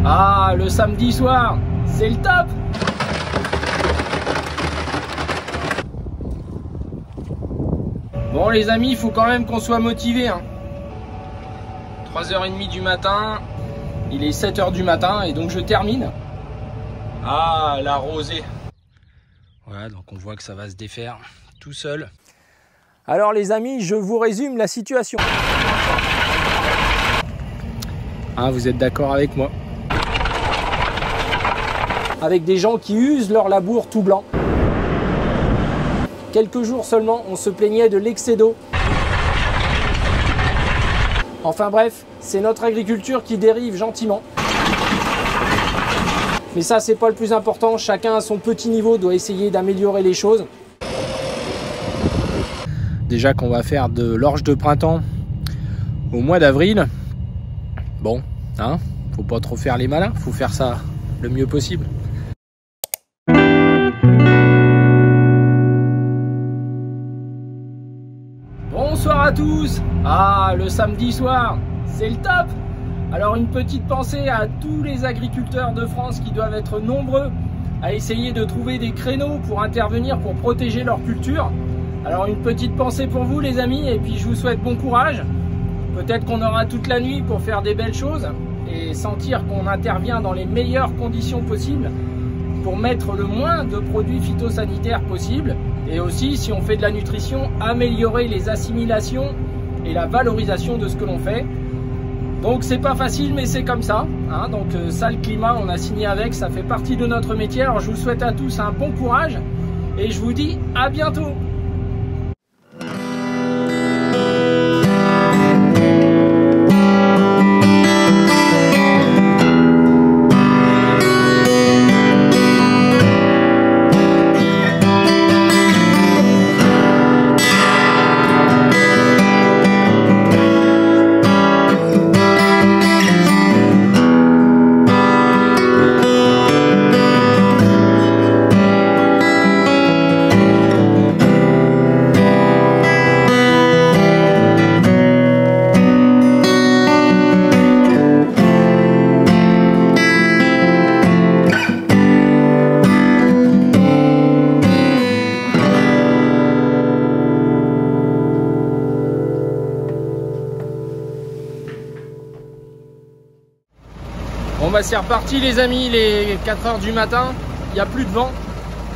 Ah, le samedi soir, c'est le top! Bon les amis, il faut quand même qu'on soit motivé, hein. 3h30 du matin, il est 7h du matin et donc je termine. Ah, la rosée. Voilà, donc on voit que ça va se défaire tout seul. Alors les amis, je vous résume la situation. Ah, vous êtes d'accord avec moi? Avec des gens qui usent leur labour tout blanc. Quelques jours seulement, on se plaignait de l'excès d'eau. Enfin bref, c'est notre agriculture qui dérive gentiment. Mais ça, c'est pas le plus important. Chacun à son petit niveau doit essayer d'améliorer les choses. Déjà qu'on va faire de l'orge de printemps au mois d'avril. Bon, hein, faut pas trop faire les malins, faut faire ça le mieux possible. Bonsoir à tous. Ah, le samedi soir, c'est le top. Alors une petite pensée à tous les agriculteurs de France qui doivent être nombreux à essayer de trouver des créneaux pour intervenir, pour protéger leur culture. Alors une petite pensée pour vous les amis, et puis je vous souhaite bon courage. Peut-être qu'on aura toute la nuit pour faire des belles choses et sentir qu'on intervient dans les meilleures conditions possibles pour mettre le moins de produits phytosanitaires possible. Et aussi, si on fait de la nutrition, améliorer les assimilations et la valorisation de ce que l'on fait. Donc c'est pas facile, mais c'est comme ça, hein. Donc ça, le climat, on a signé avec, ça fait partie de notre métier. Alors je vous souhaite à tous un bon courage et je vous dis à bientôt. Bon bah c'est reparti les amis, il est 4h du matin, il n'y a plus de vent.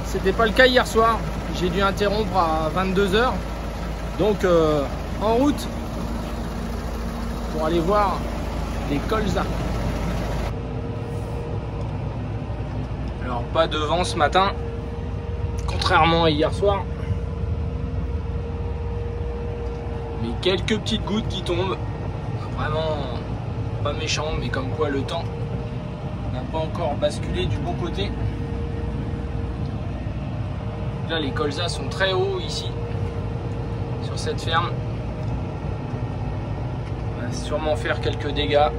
C'était pas le cas hier soir, j'ai dû interrompre à 22h. Donc en route pour aller voir les colzas. Alors pas de vent ce matin, contrairement à hier soir. Mais quelques petites gouttes qui tombent, vraiment pas méchant, mais comme quoi le temps n'a pas encore basculé du bon côté. Là les colzas sont très hauts ici sur cette ferme. On va sûrement faire quelques dégâts.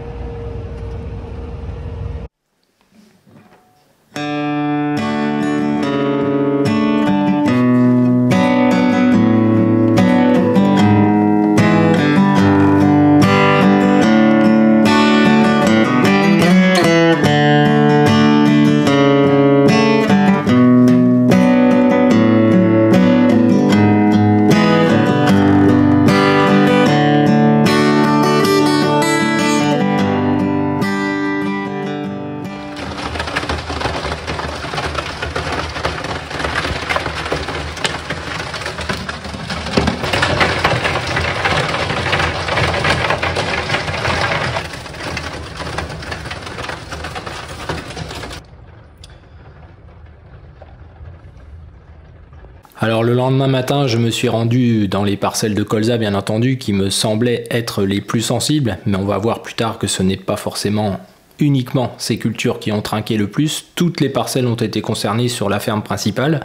Alors le lendemain matin, je me suis rendu dans les parcelles de colza, bien entendu, qui me semblaient être les plus sensibles, mais on va voir plus tard que ce n'est pas forcément uniquement ces cultures qui ont trinqué le plus. Toutes les parcelles ont été concernées sur la ferme principale,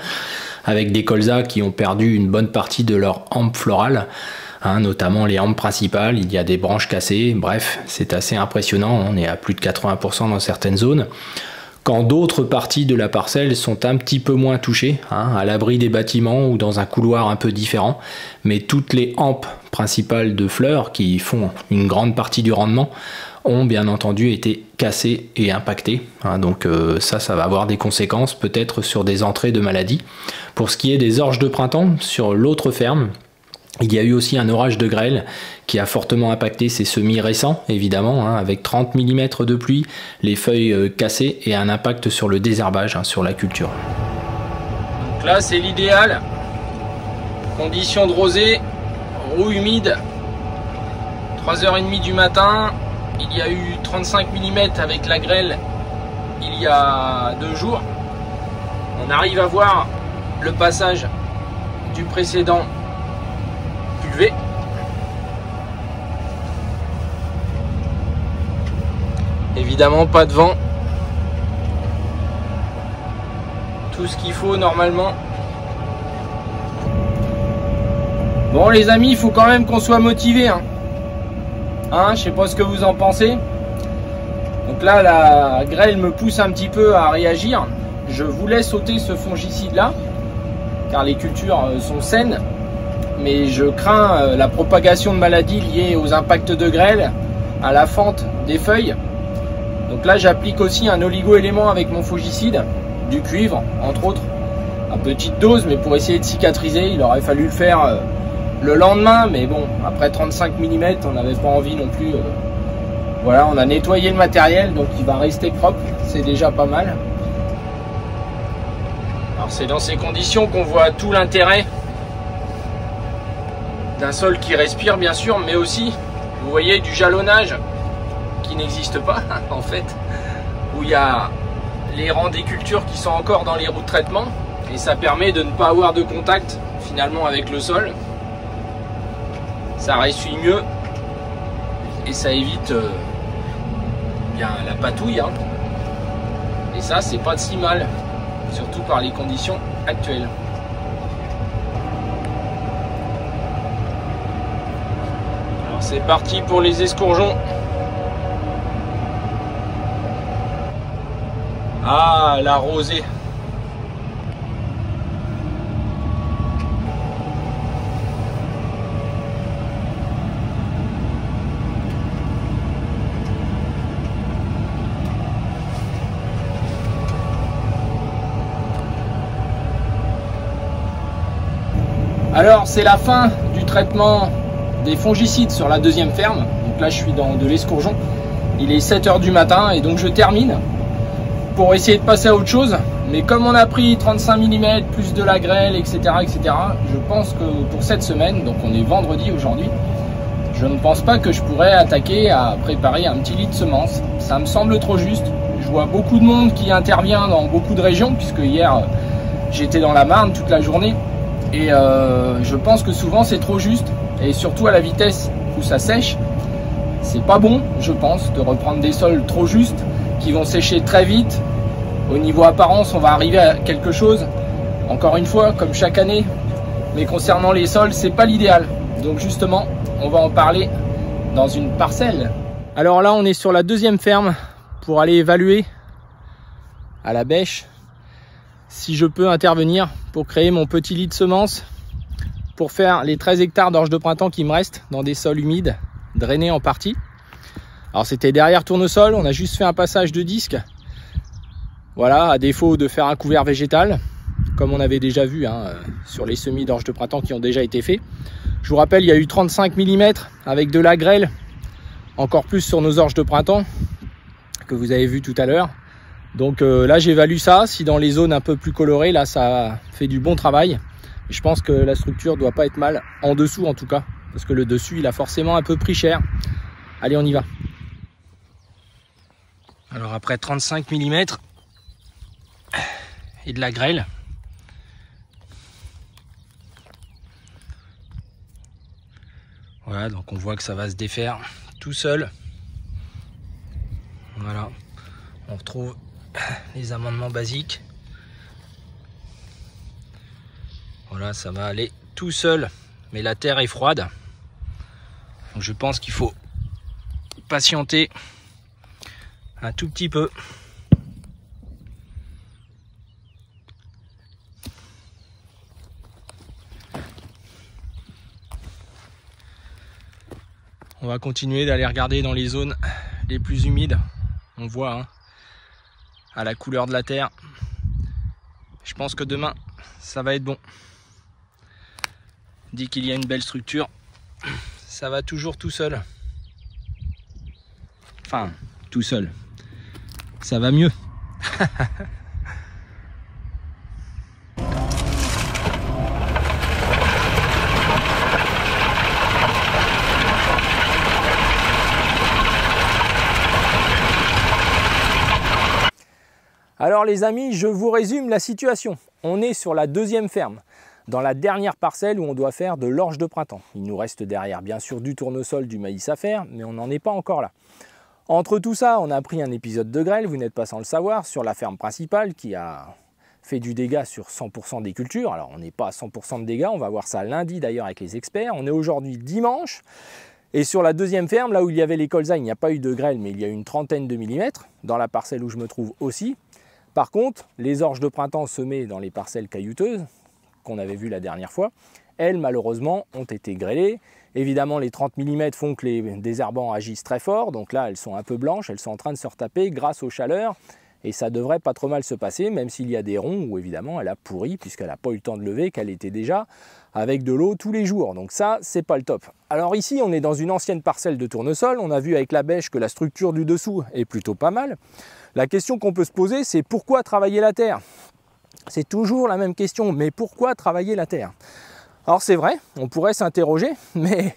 avec des colzas qui ont perdu une bonne partie de leur hampe florale, hein, notamment les hampes principales. Il y a des branches cassées, bref, c'est assez impressionnant, on est à plus de 80% dans certaines zones. quand d'autres parties de la parcelle sont un petit peu moins touchées, hein, à l'abri des bâtiments ou dans un couloir un peu différent. Mais toutes les hampes principales de fleurs, qui font une grande partie du rendement, ont bien entendu été cassées et impactées. Hein, donc ça va avoir des conséquences peut-être sur des entrées de maladies. Pour ce qui est des orges de printemps, sur l'autre ferme, il y a eu aussi un orage de grêle qui a fortement impacté ces semis récents, évidemment, hein, avec 30 mm de pluie, les feuilles cassées et un impact sur le désherbage, hein, sur la culture. Donc là, c'est l'idéal. Conditions de rosée, roue humide, 3h30 du matin. Il y a eu 35 mm avec la grêle il y a 2 jours. On arrive à voir le passage du précédent pulvé. Évidemment, pas de vent. Tout ce qu'il faut normalement. Bon les amis, il faut quand même qu'on soit motivé. Hein, je sais pas ce que vous en pensez. Donc là, la grêle me pousse un petit peu à réagir. Je voulais sauter ce fongicide là, car les cultures sont saines. Mais je crains la propagation de maladies liées aux impacts de grêle, à la fente des feuilles. Donc là, j'applique aussi un oligo-élément avec mon fongicide, du cuivre, entre autres, à petite dose, mais pour essayer de cicatriser. Il aurait fallu le faire le lendemain, mais bon, après 35 mm, on n'avait pas envie non plus. Voilà, on a nettoyé le matériel, donc il va rester propre, c'est déjà pas mal. Alors c'est dans ces conditions qu'on voit tout l'intérêt d'un sol qui respire, bien sûr, mais aussi, vous voyez, du jalonnage qui n'existe pas, en fait, où il y a les rangs des cultures qui sont encore dans les roues de traitement, et ça permet de ne pas avoir de contact, finalement, avec le sol. Ça ressuie mieux, et ça évite bien la patouille, hein. Et ça, c'est pas si mal, surtout par les conditions actuelles. Alors c'est parti pour les escourgeons. Ah, la rosée. Alors c'est la fin du traitement des fongicides sur la deuxième ferme. Donc là je suis dans de l'escourgeon. Il est 7 h du matin et donc je termine pour essayer de passer à autre chose. Mais comme on a pris 35 mm, plus de la grêle, etc., je pense que pour cette semaine, donc on est vendredi aujourd'hui, je ne pense pas que je pourrais attaquer à préparer un petit lit de semences. Ça me semble trop juste. Je vois beaucoup de monde qui intervient dans beaucoup de régions, puisque hier j'étais dans la Marne toute la journée. Et je pense que souvent c'est trop juste, et surtout à la vitesse où ça sèche, c'est pas bon, je pense, de reprendre des sols trop justes qui vont sécher très vite. Au niveau apparence, on va arriver à quelque chose, encore une fois, comme chaque année, mais concernant les sols, c'est pas l'idéal. Donc justement, on va en parler dans une parcelle. Alors là, on est sur la deuxième ferme pour aller évaluer à la bêche si je peux intervenir pour créer mon petit lit de semences pour faire les 13 hectares d'orge de printemps qui me restent dans des sols humides, drainés en partie. Alors c'était derrière tournesol, on a juste fait un passage de disque. Voilà, à défaut de faire un couvert végétal, comme on avait déjà vu sur les semis d'orge de printemps qui ont déjà été faits. Je vous rappelle, il y a eu 35 mm avec de la grêle, encore plus sur nos orges de printemps, que vous avez vu tout à l'heure. Donc là j'évalue ça, si dans les zones un peu plus colorées, là ça fait du bon travail. Et je pense que la structure doit pas être mal, en dessous en tout cas, parce que le dessus il a forcément un peu pris cher. Allez, on y va. Alors après 35 mm et de la grêle, voilà, donc on voit que ça va se défaire tout seul. Voilà, on retrouve les amendements basiques. Voilà, ça va aller tout seul, mais la terre est froide. Donc je pense qu'il faut patienter un tout petit peu. va continuer d'aller regarder dans les zones les plus humides. On voit hein, à la couleur de la terre. Je pense que demain, ça va être bon. Dès qu'il y a une belle structure, ça va toujours tout seul. Enfin, tout seul. Ça va mieux. Alors les amis, je vous résume la situation. On est sur la deuxième ferme, dans la dernière parcelle où on doit faire de l'orge de printemps. Il nous reste derrière bien sûr du tournesol, du maïs à faire, mais on n'en est pas encore là. Entre tout ça, on a pris un épisode de grêle, vous n'êtes pas sans le savoir, sur la ferme principale qui a fait du dégât sur 100% des cultures. Alors on n'est pas à 100% de dégâts, on va voir ça lundi d'ailleurs avec les experts. On est aujourd'hui dimanche. Et sur la deuxième ferme, là où il y avait les colzas, il n'y a pas eu de grêle, mais il y a eu une trentaine de millimètres, dans la parcelle où je me trouve aussi. Par contre, les orges de printemps semées dans les parcelles caillouteuses, qu'on avait vues la dernière fois, elles, malheureusement, ont été grêlées. Évidemment, les 30 mm font que les désherbants agissent très fort. Donc là, elles sont un peu blanches, elles sont en train de se retaper grâce aux chaleurs. Et ça devrait pas trop mal se passer, même s'il y a des ronds où, évidemment, elle a pourri, puisqu'elle n'a pas eu le temps de lever, qu'elle était déjà avec de l'eau tous les jours. Donc ça, c'est pas le top. Alors ici, on est dans une ancienne parcelle de tournesol. On a vu avec la bêche que la structure du dessous est plutôt pas mal. La question qu'on peut se poser, c'est pourquoi travailler la terre? C'est toujours la même question, mais pourquoi travailler la terre? Alors c'est vrai, on pourrait s'interroger, mais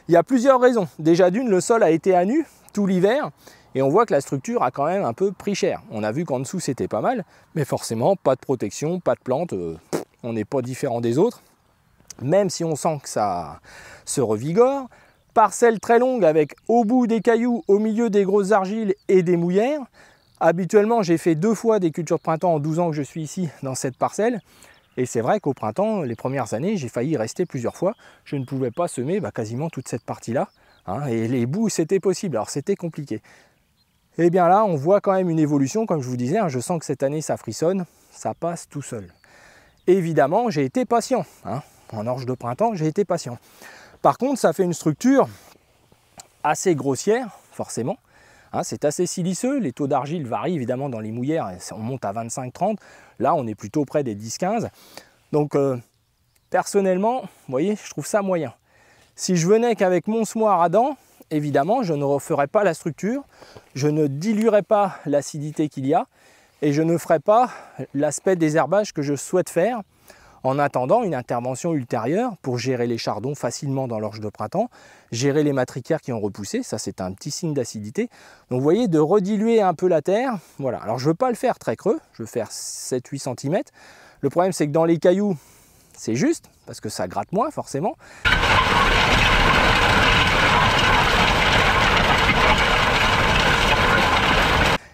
il y a plusieurs raisons. Déjà d'une, le sol a été à nu tout l'hiver, et on voit que la structure a quand même un peu pris cher. On a vu qu'en dessous c'était pas mal, mais forcément pas de protection, pas de plantes, on n'est pas différent des autres. Même si on sent que ça se revigore. Parcelle très longue avec au bout des cailloux, au milieu des grosses argiles et des mouillères. Habituellement, j'ai fait 2 fois des cultures de printemps en 12 ans que je suis ici dans cette parcelle. Et c'est vrai qu'au printemps, les premières années, j'ai failli y rester plusieurs fois. Je ne pouvais pas semer quasiment toute cette partie-là. Hein, et les bouts, c'était possible. Alors c'était compliqué. Et bien là, on voit quand même une évolution, comme je vous disais. Hein, je sens que cette année, ça frissonne. Ça passe tout seul. Évidemment, j'ai été patient. Hein, en orge de printemps, j'ai été patient. Par contre, ça fait une structure assez grossière, forcément. Hein, c'est assez siliceux, les taux d'argile varient évidemment dans les mouillères, on monte à 25-30, là on est plutôt près des 10-15. Donc personnellement, vous voyez, je trouve ça moyen. Si je venais qu'avec mon semoir à dents, évidemment je ne referais pas la structure, je ne diluerais pas l'acidité qu'il y a, et je ne ferais pas l'aspect désherbage que je souhaite faire, en attendant une intervention ultérieure pour gérer les chardons facilement dans l'orge de printemps, gérer les matricaires qui ont repoussé, ça c'est un petit signe d'acidité. Donc vous voyez, de rediluer un peu la terre, voilà. Alors je ne veux pas le faire très creux, je veux faire 7-8 cm. Le problème c'est que dans les cailloux, c'est juste, parce que ça gratte moins forcément.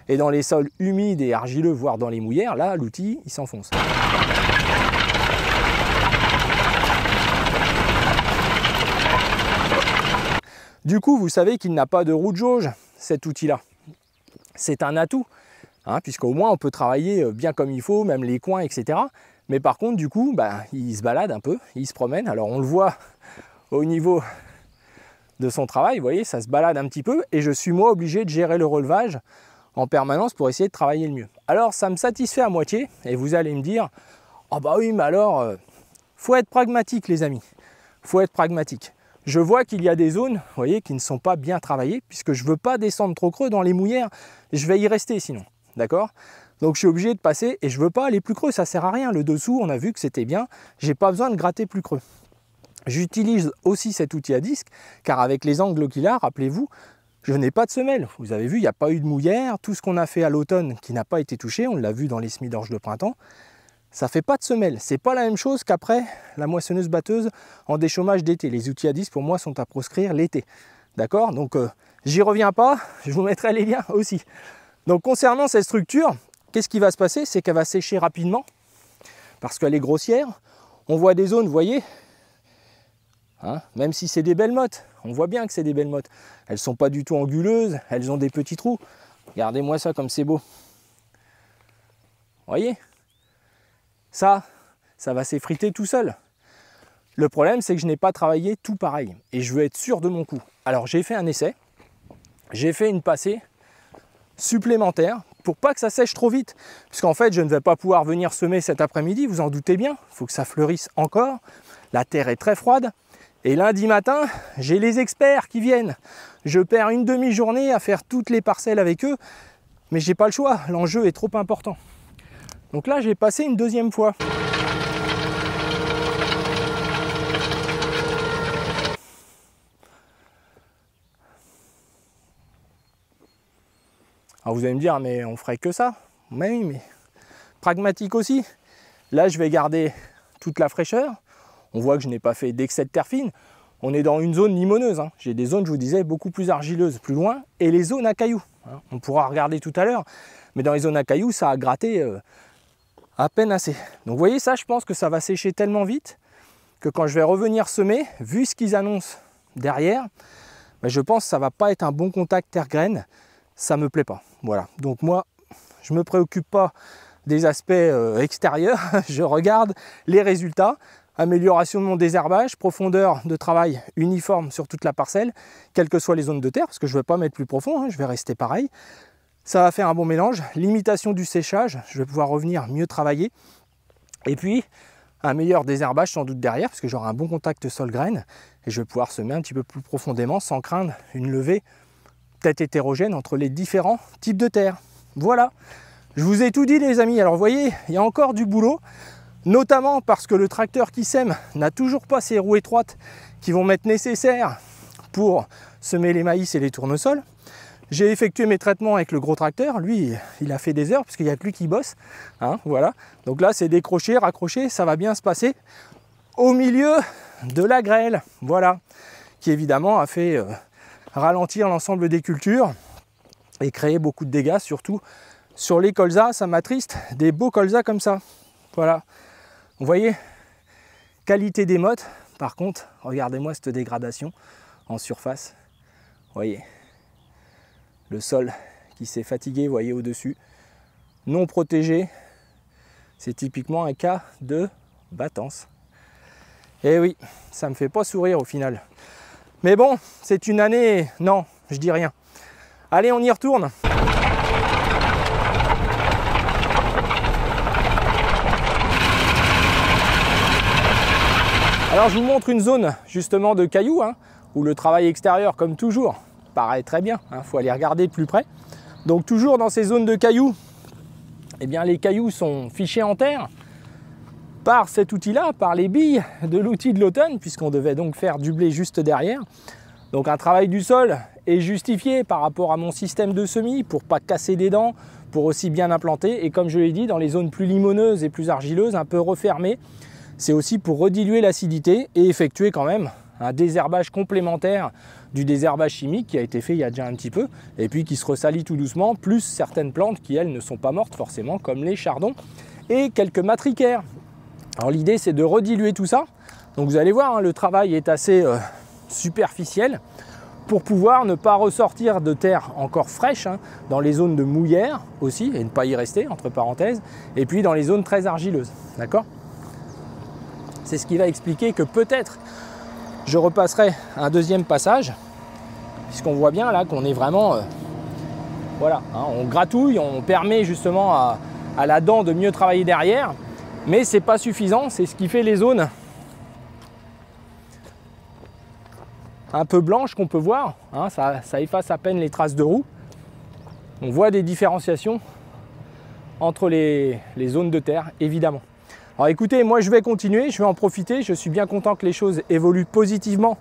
Et dans les sols humides et argileux, voire dans les mouillères, là l'outil il s'enfonce. Du coup, vous savez qu'il n'a pas de roue de jauge, cet outil-là. C'est un atout, hein, puisqu'au moins on peut travailler bien comme il faut, même les coins, etc. Mais par contre, du coup, il se balade un peu, il se promène. Alors on le voit au niveau de son travail, vous voyez, ça se balade un petit peu. Et je suis moi obligé de gérer le relevage en permanence pour essayer de travailler le mieux. Alors ça me satisfait à moitié, et vous allez me dire, ah bah oui, mais alors, faut être pragmatique les amis, faut être pragmatique. Je vois qu'il y a des zones, vous voyez, qui ne sont pas bien travaillées, puisque je ne veux pas descendre trop creux dans les mouillères, je vais y rester sinon, d'accord? Donc je suis obligé de passer, et je ne veux pas aller plus creux, ça ne sert à rien. Le dessous, on a vu que c'était bien, je n'ai pas besoin de gratter plus creux. J'utilise aussi cet outil à disque, car avec les angles qu'il a, rappelez-vous, je n'ai pas de semelle. Vous avez vu, il n'y a pas eu de mouillère, tout ce qu'on a fait à l'automne qui n'a pas été touché, on l'a vu dans les semis d'orge de printemps, ça ne fait pas de semelle. C'est pas la même chose qu'après la moissonneuse-batteuse en déchômage d'été. Les outils à disque pour moi sont à proscrire l'été. D'accord? Donc j'y reviens pas, je vous mettrai les liens aussi. Donc concernant cette structure, qu'est-ce qui va se passer? C'est qu'elle va sécher rapidement parce qu'elle est grossière. On voit des zones, vous voyez, hein, même si c'est des belles mottes, on voit bien que c'est des belles mottes. Elles ne sont pas du tout anguleuses, elles ont des petits trous. Regardez-moi ça comme c'est beau. Vous voyez? Ça va s'effriter tout seul. Le problème, c'est que je n'ai pas travaillé tout pareil et je veux être sûr de mon coup. Alors j'ai fait un essai, j'ai fait une passée supplémentaire pour pas que ça sèche trop vite, puisqu'en fait je ne vais pas pouvoir venir semer cet après-midi, vous en doutez bien, il faut que ça fleurisse encore, la terre est très froide, et lundi matin, j'ai les experts qui viennent. Je perds une demi-journée à faire toutes les parcelles avec eux, mais j'ai pas le choix, l'enjeu est trop important. Donc là, j'ai passé une deuxième fois. Alors vous allez me dire, mais on ferait que ça? Mais oui, mais pragmatique aussi. Là, je vais garder toute la fraîcheur. On voit que je n'ai pas fait d'excès de terre fine. On est dans une zone limoneuse. Hein. J'ai des zones, je vous disais, beaucoup plus argileuses plus loin. Et les zones à cailloux. Hein. On pourra regarder tout à l'heure. Mais dans les zones à cailloux, ça a gratté à peine assez. Donc vous voyez, ça, je pense que ça va sécher tellement vite que quand je vais revenir semer, vu ce qu'ils annoncent derrière, ben je pense que ça ne va pas être un bon contact terre-graine. Ça ne me plaît pas. Voilà. Donc moi, je ne me préoccupe pas des aspects extérieurs. Je regarde les résultats. Amélioration de mon désherbage, profondeur de travail uniforme sur toute la parcelle, quelles que soient les zones de terre, parce que je ne vais pas mettre plus profond, hein, je vais rester pareil. Ça va faire un bon mélange. Limitation du séchage, je vais pouvoir revenir mieux travailler. Et puis, un meilleur désherbage sans doute derrière, parce que j'aurai un bon contact sol-graine, et je vais pouvoir semer un petit peu plus profondément sans craindre une levée peut-être hétérogène entre les différents types de terre. Voilà, je vous ai tout dit les amis. Alors vous voyez, il y a encore du boulot. Notamment parce que le tracteur qui sème n'a toujours pas ces roues étroites qui vont m'être nécessaires pour semer les maïs et les tournesols. J'ai effectué mes traitements avec le gros tracteur. Lui, il a fait des heures parce qu'il n'y a que lui qui bosse. Hein, voilà. Donc là, c'est décrocher, raccrocher, ça va bien se passer au milieu de la grêle. Voilà. Qui évidemment a fait ralentir l'ensemble des cultures et créer beaucoup de dégâts, surtout sur les colzas. Ça m'attriste, des beaux colzas comme ça. Voilà. Vous voyez, qualité des mottes. Par contre, regardez-moi cette dégradation en surface. Vous voyez, le sol qui s'est fatigué, vous voyez au-dessus, non protégé. C'est typiquement un cas de battance. Et oui, ça me fait pas sourire au final. Mais bon, c'est une année... Non, je dis rien. Allez, on y retourne. Alors je vous montre une zone justement de cailloux, hein, où le travail extérieur, comme toujours, paraît très bien. Il faut aller regarder de plus près. Donc toujours dans ces zones de cailloux, eh bien, les cailloux sont fichés en terre par cet outil-là, par les billes de l'outil de l'automne, puisqu'on devait donc faire du blé juste derrière. Donc un travail du sol est justifié par rapport à mon système de semis, pour ne pas casser des dents, pour aussi bien implanter. Et comme je l'ai dit, dans les zones plus limoneuses et plus argileuses, un peu refermées, c'est aussi pour rediluer l'acidité et effectuer quand même un désherbage complémentaire du désherbage chimique qui a été fait il y a déjà un petit peu et puis qui se ressalit tout doucement, plus certaines plantes qui elles ne sont pas mortes forcément comme les chardons et quelques matricaires. Alors l'idée c'est de rediluer tout ça. Donc vous allez voir, hein, le travail est assez superficiel pour pouvoir ne pas ressortir de terre encore fraîche, hein, dans les zones de mouillère aussi et ne pas y rester entre parenthèses, et puis dans les zones très argileuses. D'accord ? C'est ce qui va expliquer que peut-être je repasserai un deuxième passage, puisqu'on voit bien là qu'on est vraiment, voilà, hein, on gratouille, on permet justement à la dent de mieux travailler derrière, mais c'est pas suffisant, c'est ce qui fait les zones un peu blanches qu'on peut voir, hein, ça efface à peine les traces de roue. On voit des différenciations entre les zones de terre, évidemment. Alors écoutez, moi je vais continuer, je vais en profiter, je suis bien content que les choses évoluent positivement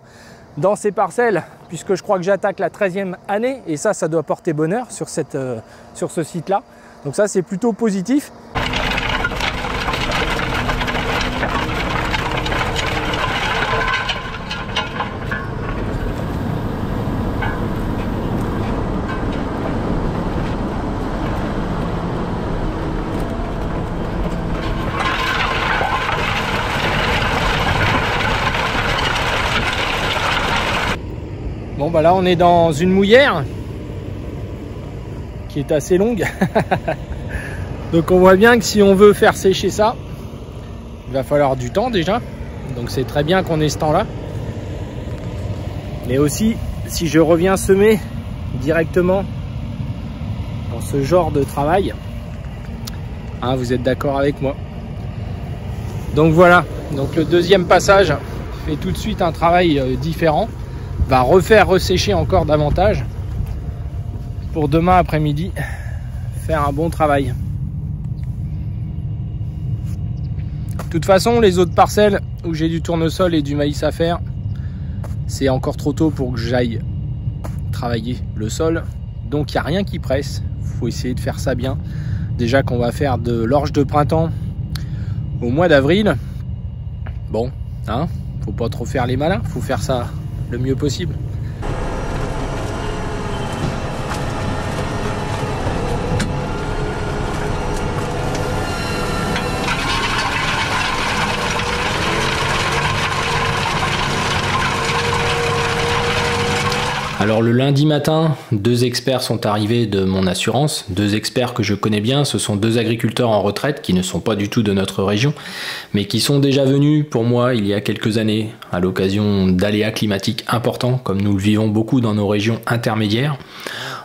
dans ces parcelles, puisque je crois que j'attaque la 13e année, et ça doit porter bonheur sur ce site-là. Donc ça c'est plutôt positif. Bon bah là on est dans une mouillère qui est assez longue. Donc on voit bien que si on veut faire sécher ça, il va falloir du temps déjà. donc c'est très bien qu'on ait ce temps-là. Mais aussi, si je reviens semer directement dans ce genre de travail, hein, vous êtes d'accord avec moi. Donc voilà, donc le deuxième passage fait tout de suite un travail différent, va refaire ressécher encore davantage pour demain après-midi faire un bon travail. De toute façon, les autres parcelles où j'ai du tournesol et du maïs à faire, c'est encore trop tôt pour que j'aille travailler le sol, donc il n'y a rien qui presse. Il faut essayer de faire ça bien. Déjà qu'on va faire de l'orge de printemps au mois d'avril, bon, hein, faut pas trop faire les malins, faut faire ça le mieux possible. Alors le lundi matin, 2 experts sont arrivés de mon assurance, 2 experts que je connais bien, ce sont 2 agriculteurs en retraite qui ne sont pas du tout de notre région, mais qui sont déjà venus pour moi il y a quelques années à l'occasion d'aléas climatiques importants comme nous le vivons beaucoup dans nos régions intermédiaires.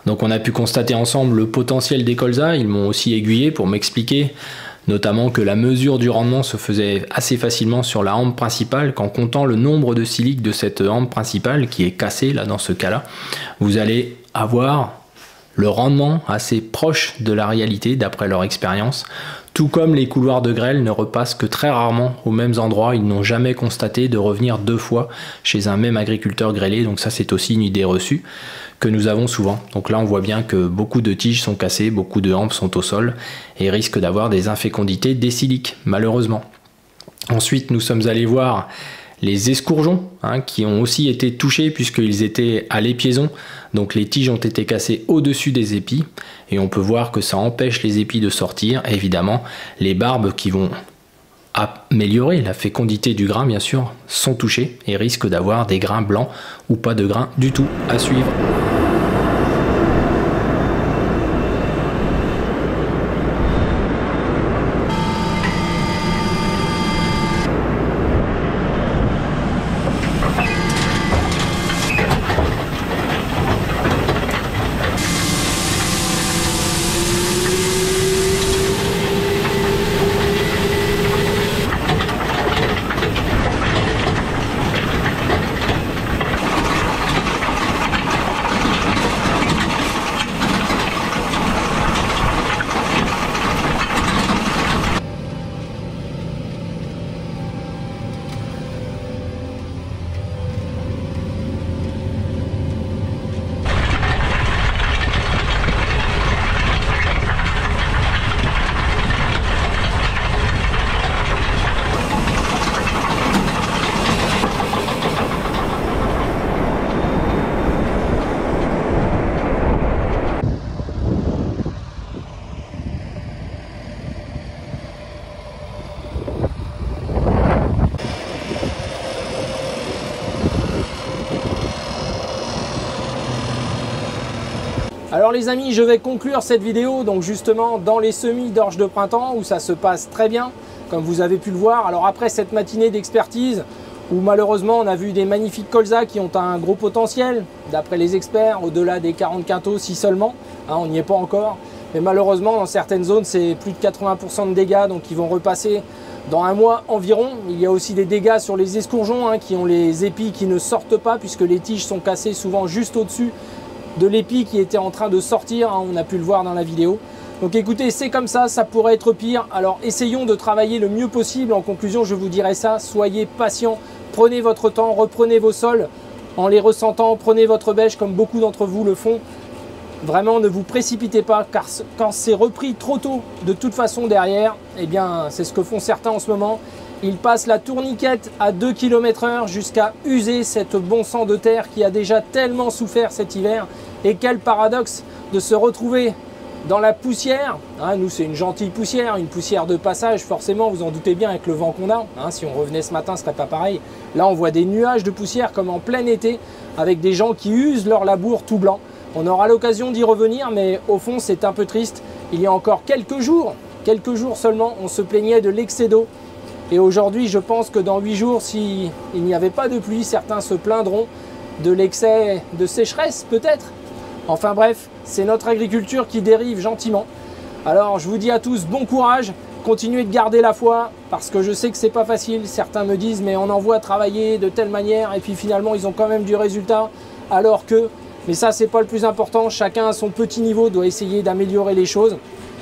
Donc on a pu constater ensemble le potentiel des colzas, ils m'ont aussi aiguillé pour m'expliquer notamment que la mesure du rendement se faisait assez facilement sur la hampe principale qu'en comptant le nombre de siliques de cette hampe principale qui est cassée là dans ce cas-là, vous allez avoir le rendement assez proche de la réalité d'après leur expérience. Tout comme les couloirs de grêle ne repassent que très rarement aux mêmes endroits, ils n'ont jamais constaté de revenir 2 fois chez un même agriculteur grêlé, donc ça c'est aussi une idée reçue que nous avons souvent. Donc là on voit bien que beaucoup de tiges sont cassées, beaucoup de hampes sont au sol et risquent d'avoir des infécondités des siliques malheureusement. Ensuite nous sommes allés voir les escourgeons hein, qui ont aussi été touchés puisqu'ils étaient à l'épiaison, donc les tiges ont été cassées au-dessus des épis et on peut voir que ça empêche les épis de sortir. Et évidemment les barbes qui vont améliorer la fécondité du grain bien sûr sont touchées et risquent d'avoir des grains blancs ou pas de grains du tout à suivre. Alors les amis, je vais conclure cette vidéo donc justement dans les semis d'orge de printemps où ça se passe très bien, comme vous avez pu le voir. Alors après cette matinée d'expertise où malheureusement on a vu des magnifiques colzas qui ont un gros potentiel, d'après les experts, au-delà des 40 quintaux si seulement, hein, on n'y est pas encore. Mais malheureusement dans certaines zones c'est plus de 80% de dégâts, donc ils vont repasser dans un mois environ. Il y a aussi des dégâts sur les escourgeons hein, qui ont les épis qui ne sortent pas puisque les tiges sont cassées souvent juste au-dessus de l'épi qui était en train de sortir, hein, on a pu le voir dans la vidéo. Donc écoutez, c'est comme ça pourrait être pire. Alors essayons de travailler le mieux possible. En conclusion, je vous dirais ça, soyez patients, prenez votre temps, reprenez vos sols en les ressentant, prenez votre bêche comme beaucoup d'entre vous le font. Vraiment, ne vous précipitez pas, car quand c'est repris trop tôt, de toute façon derrière, eh bien c'est ce que font certains en ce moment. Ils passent la tourniquette à 2 km/h jusqu'à user cette bon sang de terre qui a déjà tellement souffert cet hiver. Et quel paradoxe de se retrouver dans la poussière. Hein, nous, c'est une gentille poussière, une poussière de passage, forcément, vous en doutez bien avec le vent qu'on a. Hein, si on revenait ce matin, ce serait pas pareil. Là, on voit des nuages de poussière comme en plein été, avec des gens qui usent leur labour tout blanc. On aura l'occasion d'y revenir, mais au fond, c'est un peu triste. Il y a encore quelques jours seulement, on se plaignait de l'excès d'eau. Et aujourd'hui, je pense que dans 8 jours, s'il n'y avait pas de pluie, certains se plaindront de l'excès de sécheresse peut-être. Enfin bref, c'est notre agriculture qui dérive gentiment. Alors je vous dis à tous bon courage, continuez de garder la foi parce que je sais que c'est pas facile. Certains me disent mais on envoie travailler de telle manière et puis finalement ils ont quand même du résultat alors que... Mais ça c'est pas le plus important, chacun à son petit niveau doit essayer d'améliorer les choses.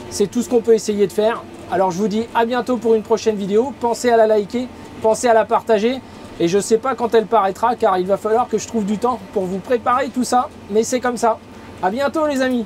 C'est tout ce qu'on peut essayer de faire. Alors je vous dis à bientôt pour une prochaine vidéo. Pensez à la liker, pensez à la partager. Et je ne sais pas quand elle paraîtra car il va falloir que je trouve du temps pour vous préparer tout ça. Mais c'est comme ça. À bientôt les amis.